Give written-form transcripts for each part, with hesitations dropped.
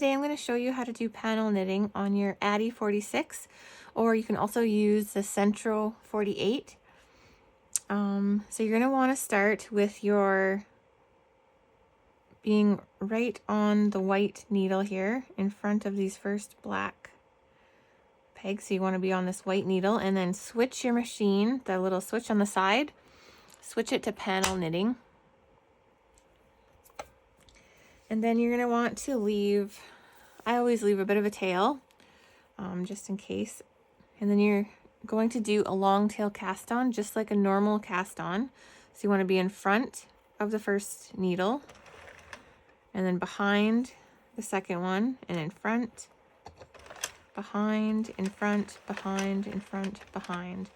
today I'm going to show you how to do panel knitting on your Addi 46, or you can also use the Sentro 48. So you're going to want to start with your being right on the white needle here in front of these first black pegs. So you want to be on this white needle and then switch your machine, the little switch on the side, switch it to panel knitting. And then you're going to want to leave, I always leave a bit of a tail, just in case. And then you're going to do a long tail cast on, just like a normal cast on. So you want to be in front of the first needle, and then behind the second one, and in front, behind, in front, behind, in front, behind.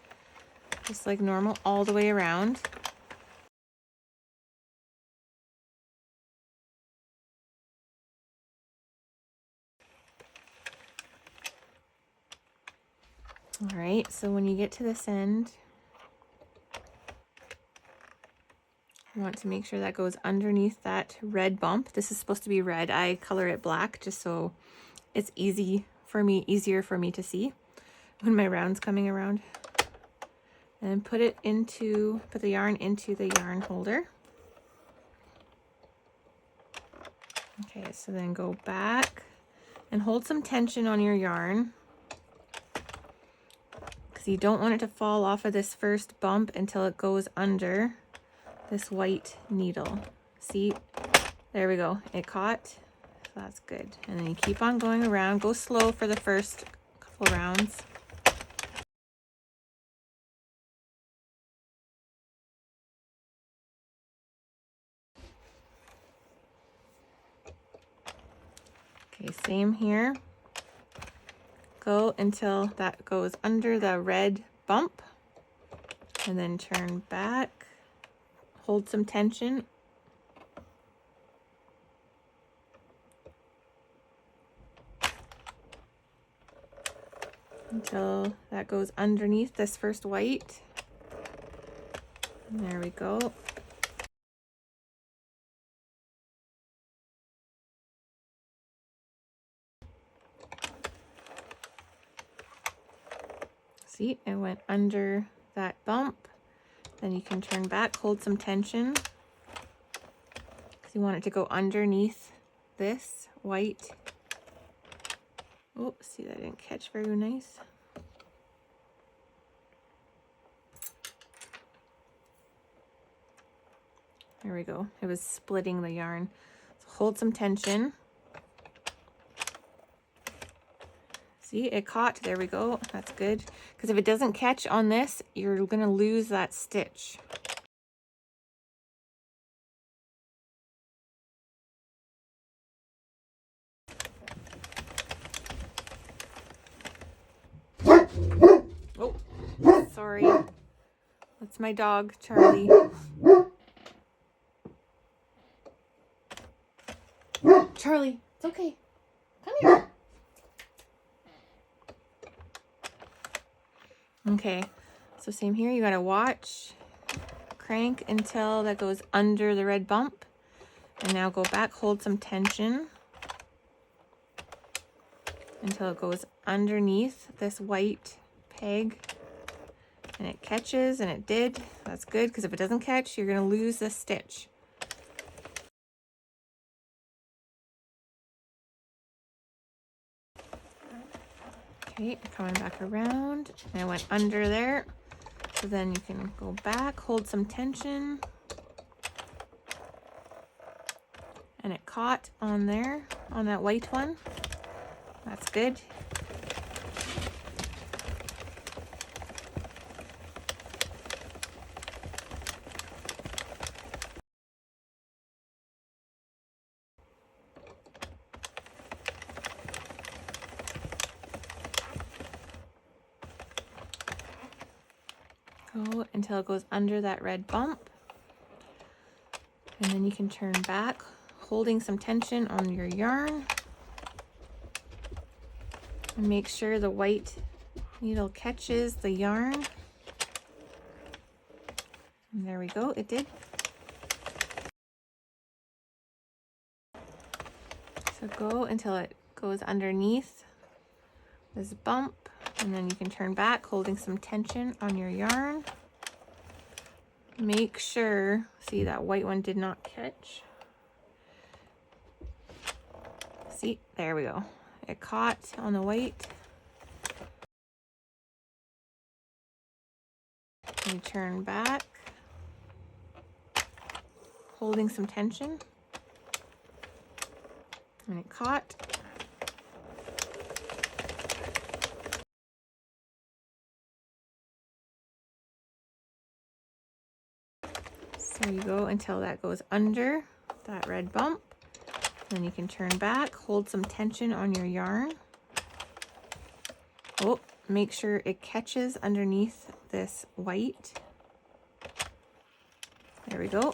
Just like normal all the way around. All right, so when you get to this end, you want to make sure that goes underneath that red bump. This is supposed to be red. I color it black just so it's easier for me to see when my round's coming around. And put the yarn into the yarn holder. Okay, so then go back and hold some tension on your yarn, because you don't want it to fall off of this first bump until it goes under this white needle. See, there we go, it caught, so that's good. And then you keep on going around. Go slow for the first couple rounds. Okay, same here. Go until that goes under the red bump, and then turn back. Hold some tension. Until that goes underneath this first white. And there we go. See, it went under that bump. Then you can turn back, hold some tension, because you want it to go underneath this white. Oh, see, that didn't catch very nice. There we go. It was splitting the yarn. So hold some tension. See, it caught. There we go. That's good. Because if it doesn't catch on this, you're going to lose that stitch. Oh, sorry. That's my dog, Charlie. Charlie, it's okay. Come here. Okay, so same here. You gotta watch, crank until that goes under the red bump, and now go back, hold some tension until it goes underneath this white peg, and it catches, and it did. That's good, because if it doesn't catch, you're gonna lose this stitch. Okay, coming back around, and I went under there. So then you can go back, hold some tension, and it caught on there, on that white one. That's good. Go until it goes under that red bump, and then you can turn back, holding some tension on your yarn, and make sure the white needle catches the yarn. And there we go, it did. So go until it goes underneath this bump, and then you can turn back, holding some tension on your yarn. Make sure, see that white one did not catch. See, there we go. It caught on the white. You turn back, holding some tension, and it caught. So you go until that goes under that red bump. Then you can turn back, hold some tension on your yarn. Oh, make sure it catches underneath this white. There we go.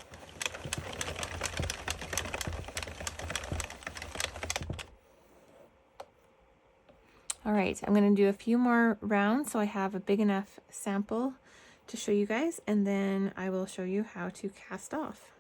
All right, I'm going to do a few more rounds so I have a big enough sample to show you guys, and then I will show you how to cast off.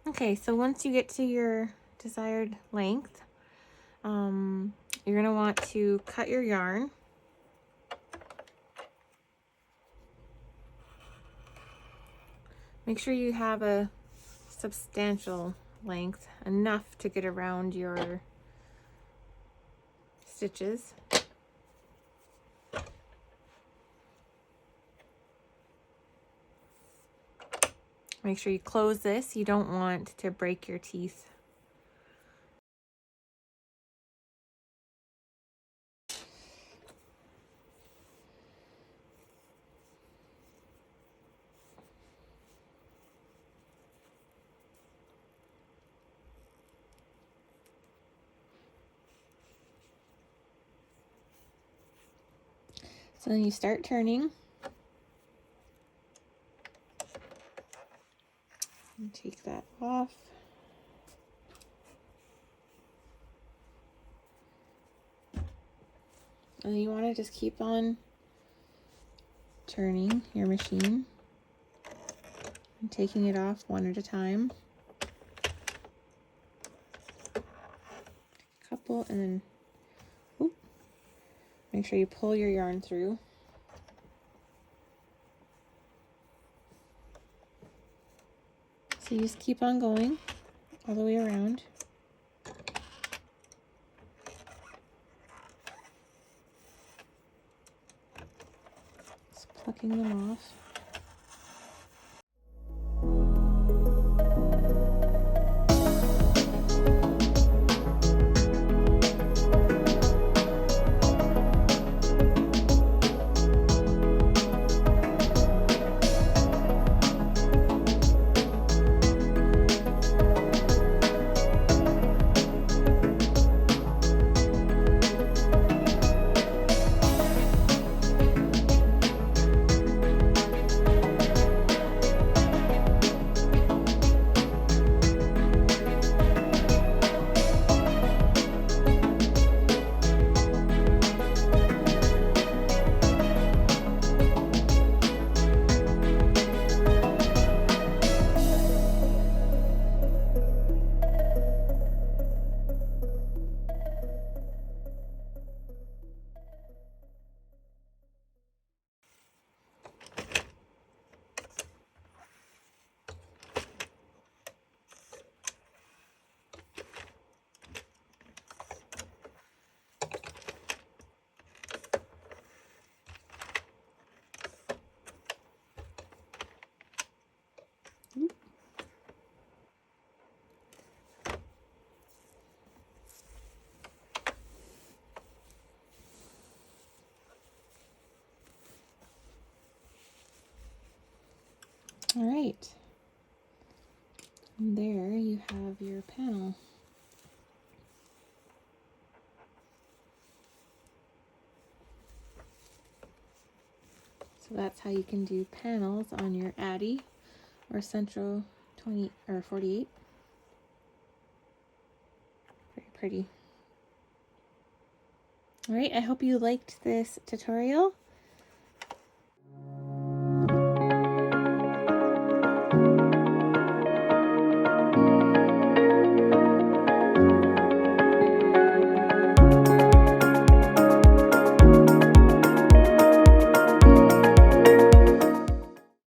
Okay, so once you get to your desired length, you're going to want to cut your yarn. Make sure you have a substantial length, enough to get around your stitches. Make sure you close this. You don't want to break your teeth. So then you start turning. And take that off. And you want to just keep on turning your machine and taking it off one at a time. Couple, and then make sure you pull your yarn through. So you just keep on going all the way around. Just plucking them off. All right. And there you have your panel. So that's how you can do panels on your Addi or Sentro 20 or 48. Very pretty. All right, I hope you liked this tutorial.